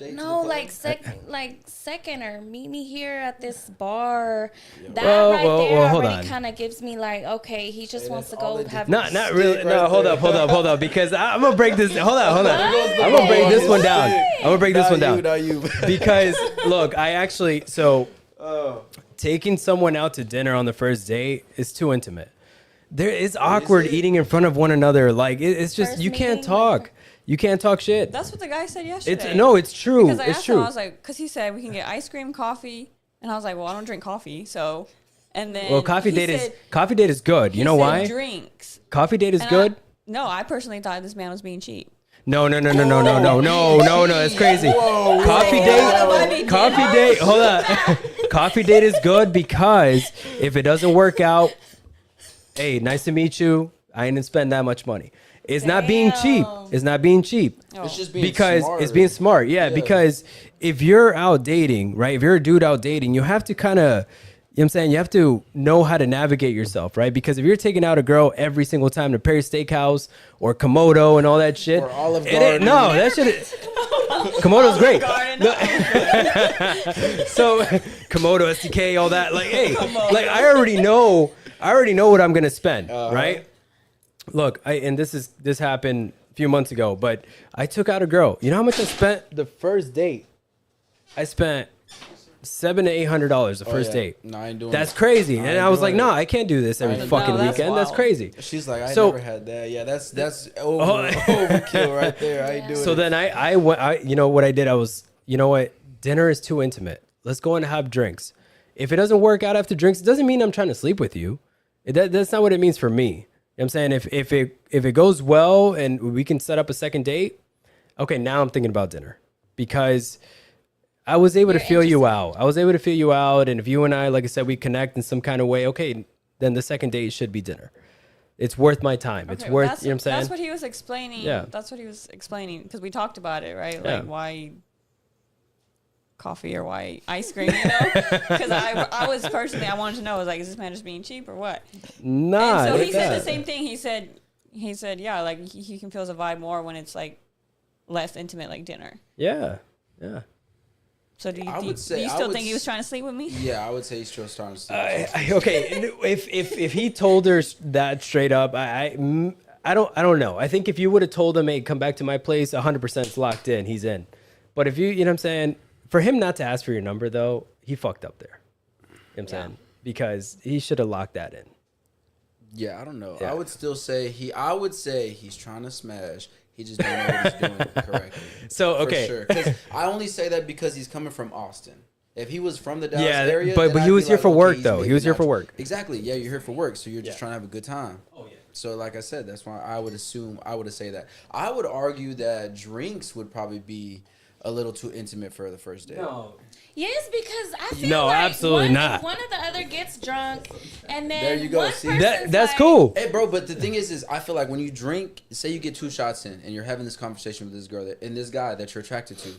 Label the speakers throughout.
Speaker 1: date?
Speaker 2: No, like second, or meet me here at this bar. That
Speaker 3: Well,
Speaker 2: right
Speaker 3: well,
Speaker 2: there
Speaker 3: well, hold
Speaker 2: already
Speaker 3: on.
Speaker 2: kind of gives me like, okay, he just wants to go have.
Speaker 3: Not really. No, hold up. Because I'm gonna break this. Hold on. I'm gonna break this one down.
Speaker 1: Not you.
Speaker 3: Because look, I actually taking someone out to dinner on the first date is too intimate. It's awkward eating in front of one another. Like it's just
Speaker 2: First
Speaker 3: you can't
Speaker 2: meeting,
Speaker 3: talk. You can't talk shit.
Speaker 4: That's what the guy said yesterday.
Speaker 3: It's true.
Speaker 4: Because I
Speaker 3: it's
Speaker 4: asked
Speaker 3: true.
Speaker 4: him, I was like, because he said we can get ice cream, coffee, and I was like, well, I don't drink coffee, so. And then
Speaker 3: Well, coffee date is good. You know why?
Speaker 4: Drinks.
Speaker 3: Coffee date is
Speaker 4: And
Speaker 3: good.
Speaker 4: No, I personally thought this man was being cheap.
Speaker 3: No. That's crazy. Coffee date. Hold on. Coffee date is good because if it doesn't work out, hey, nice to meet you. I didn't spend that much money. It's not being cheap. It's not being cheap.
Speaker 1: It's just being
Speaker 3: because
Speaker 1: smart.
Speaker 3: it's being smart. Yeah, because if you're out dating, right? If you're a dude out dating, you have to kind of, you know what I'm saying? You have to know how to navigate yourself, right? Because if you're taking out a girl every single time to Perry Steakhouse or Komodo and all that shit.
Speaker 1: Or Olive Garden.
Speaker 3: No, that shit is. Komodo's great. So Komodo, SDK, all that. Like, hey, like I already know what I'm gonna spend, right? Look, this happened a few months ago, but I took out a girl. You know how much I spent the first date? I spent $700 to $800 the first date.
Speaker 1: No, I ain't doing
Speaker 3: That's
Speaker 1: it.
Speaker 3: crazy. And I was like, no, I can't do this every fucking
Speaker 4: that's
Speaker 3: weekend. That's
Speaker 4: wild.
Speaker 3: crazy.
Speaker 1: She's like, I
Speaker 3: So-
Speaker 1: never had that. Yeah, that's overkill right there. I ain't doing
Speaker 3: So
Speaker 1: it.
Speaker 3: then I went, you know what I did? I was, you know what? Dinner is too intimate. Let's go and have drinks. If it doesn't work out after drinks, it doesn't mean I'm trying to sleep with you. That's not what it means for me. You know what I'm saying? If it goes well and we can set up a second date, okay, now I'm thinking about dinner because I was able to feel you out. And if you and I, like I said, we connect in some kind of way, okay, then the second date should be dinner. It's worth my time. It's
Speaker 4: Okay,
Speaker 3: worth, you know what I'm saying?
Speaker 4: That's what he was explaining.
Speaker 3: Yeah.
Speaker 4: That's what he was explaining because we talked about it, right?
Speaker 3: Yeah.
Speaker 4: Like why coffee or why ice cream, you know? Because I was personally, I wanted to know, I was like, is this man just being cheap or what?
Speaker 3: Nah.
Speaker 4: And so he
Speaker 3: like
Speaker 4: said
Speaker 3: that.
Speaker 4: the same thing. He said, yeah, like he can feel the vibe more when it's like less intimate, like dinner.
Speaker 3: Yeah.
Speaker 4: So do you
Speaker 1: I would say-
Speaker 4: do you
Speaker 1: I
Speaker 4: still
Speaker 1: would
Speaker 4: think he was trying to sleep with me?
Speaker 1: Yeah, I would say he's still starting to sleep.
Speaker 3: Okay, if he told her that straight up, I don't know. I think if you would have told him, hey, come back to my place, 100% it's locked in, he's in. But if you know what I'm saying, for him not to ask for your number though, he fucked up there. You know what I'm saying? Because he should have locked that in.
Speaker 1: Yeah, I don't know.
Speaker 3: Yeah.
Speaker 1: I would still say I would say he's trying to smash. He just don't know what he's doing correctly.
Speaker 3: So okay,
Speaker 1: For sure. 'Cause I only say that because he's coming from Austin. If he was from the Dallas
Speaker 3: Yeah,
Speaker 1: area,
Speaker 3: but
Speaker 1: then
Speaker 3: he
Speaker 1: I'd
Speaker 3: was
Speaker 1: be
Speaker 3: here
Speaker 1: like,
Speaker 3: for
Speaker 1: okay,
Speaker 3: work,
Speaker 1: he's
Speaker 3: though.
Speaker 1: maybe
Speaker 3: He was here
Speaker 1: not-
Speaker 3: for work.
Speaker 1: Exactly. Yeah, you're here for work, so you're just
Speaker 3: Yeah.
Speaker 1: trying to have a good time.
Speaker 3: Oh yeah.
Speaker 1: So like I said, that's why I would say that. I would argue that drinks would probably be a little too intimate for the first date.
Speaker 3: No.
Speaker 2: Yes, because I feel
Speaker 3: No,
Speaker 2: like
Speaker 3: absolutely
Speaker 2: one,
Speaker 3: not.
Speaker 2: one or the other gets drunk, and then
Speaker 1: There you go,
Speaker 2: one
Speaker 1: see?
Speaker 2: person's
Speaker 3: That's
Speaker 2: like,
Speaker 3: cool.
Speaker 1: Hey, bro, but the thing is I feel like when you drink, say you get 2 shots in, and you're having this conversation with this girl and this guy that you're attracted to,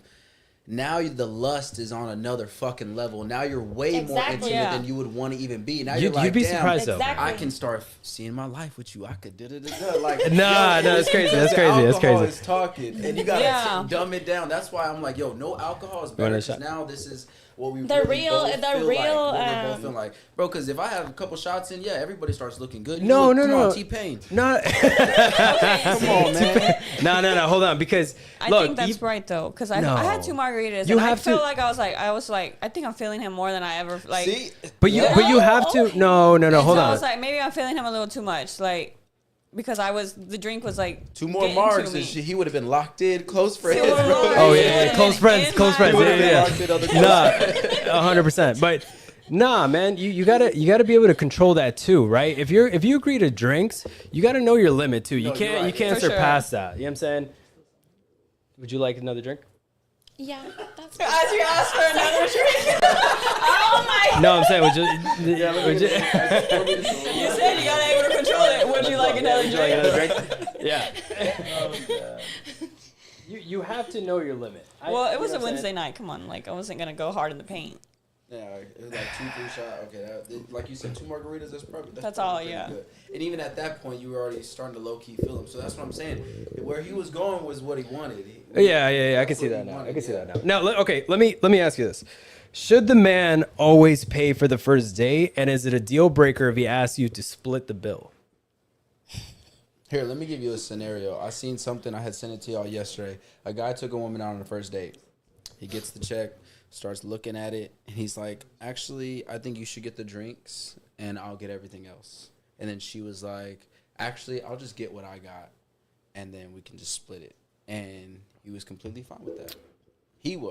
Speaker 1: now the lust is on another fucking level. Now you're way more
Speaker 2: Exactly.
Speaker 1: intimate
Speaker 4: Yeah.
Speaker 1: than you would want to even be. Now
Speaker 3: You'd
Speaker 1: you're like,
Speaker 3: be
Speaker 1: damn,
Speaker 3: surprised though.
Speaker 2: Exactly.
Speaker 1: I can start seeing my life with you. I could da-da-da-da. Like,
Speaker 3: Nah,
Speaker 1: yo,
Speaker 3: no, that's
Speaker 1: it's
Speaker 3: crazy,
Speaker 1: because
Speaker 3: that's
Speaker 1: the
Speaker 3: crazy, that's
Speaker 1: alcohol
Speaker 3: crazy.
Speaker 1: is talking, and you gotta
Speaker 4: Yeah.
Speaker 1: dumb it down. That's why I'm like, yo, no alcohol is better.
Speaker 3: Wanna
Speaker 1: 'Cause
Speaker 3: shot?
Speaker 1: now this is what we
Speaker 2: The
Speaker 1: really
Speaker 2: real-
Speaker 1: both
Speaker 2: the
Speaker 1: feel
Speaker 2: real,
Speaker 1: like. What we both feel like, bro. Because if I have a couple shots in, yeah, everybody starts looking good. You
Speaker 3: No,
Speaker 1: look,
Speaker 3: no,
Speaker 1: come
Speaker 3: no.
Speaker 1: on, T-Pain.
Speaker 3: No.
Speaker 1: Come on, man.
Speaker 3: No. Hold on, because
Speaker 4: I
Speaker 3: look,
Speaker 4: think that's right though, because I
Speaker 3: No.
Speaker 4: had 2 margaritas.
Speaker 3: You
Speaker 4: and
Speaker 3: have
Speaker 4: I felt
Speaker 3: to-
Speaker 4: like I was like, I think I'm feeling him more than I ever like.
Speaker 1: See,
Speaker 3: but you
Speaker 2: Yeah.
Speaker 3: have to. No.
Speaker 4: And
Speaker 3: Hold
Speaker 4: so I
Speaker 3: on.
Speaker 4: was like, maybe I'm feeling him a little too much, like because the drink was like
Speaker 1: 2 more
Speaker 4: getting
Speaker 1: marks,
Speaker 4: to me.
Speaker 1: and he would have been locked in, close friends.
Speaker 4: Two more
Speaker 1: bro.
Speaker 4: marks.
Speaker 3: Oh
Speaker 4: He
Speaker 3: yeah,
Speaker 4: would've
Speaker 3: close
Speaker 4: been
Speaker 3: friends,
Speaker 4: in
Speaker 3: close
Speaker 4: my
Speaker 3: friends.
Speaker 1: He would've been
Speaker 3: Yeah,
Speaker 1: locked in on the
Speaker 3: yeah. Nah, 100%. But nah, man, you gotta be able to control that too, right? If you agree to drinks, you gotta know your limit too. You
Speaker 1: No, you're
Speaker 3: can't
Speaker 1: right.
Speaker 3: you can't
Speaker 4: For
Speaker 3: surpass that. You know what I'm saying? Would you like another drink?
Speaker 2: Yeah, that's
Speaker 4: As you asked for another drink. Oh my!
Speaker 3: No, I'm saying would you?
Speaker 4: You said you gotta able to control it. Would you like another
Speaker 3: Would you like
Speaker 4: drink?
Speaker 3: another drink? Yeah. You have to know your limit.
Speaker 4: Well, it
Speaker 3: you
Speaker 4: was
Speaker 3: know
Speaker 4: a
Speaker 3: what I'm
Speaker 4: Wednesday
Speaker 3: saying?
Speaker 4: night. Come on, like I wasn't gonna go hard in the paint.
Speaker 1: Yeah, it was like 2, 3 shots. Okay, like you said, 2 margaritas. That's probably
Speaker 4: That's
Speaker 1: probably
Speaker 4: all,
Speaker 1: pretty
Speaker 4: yeah.
Speaker 1: good. And even at that point, you were already starting to low key feel him. So that's what I'm saying. Where he was going was what he wanted.
Speaker 3: Yeah. I can see that now. I can see that now. Now, okay. Let me ask you this: should the man always pay for the first date, and is it a deal breaker if he asks you to split the bill?
Speaker 1: Here, let me give you a scenario. I seen something. I had sent it to y'all yesterday. A guy took a woman out on the first date. He gets the check, starts looking at it, and he's like, actually, I think you should get the drinks, and I'll get everything else. And then she was like, actually, I'll just get what I got, and then we can just split it. And he was completely fine with that. He was.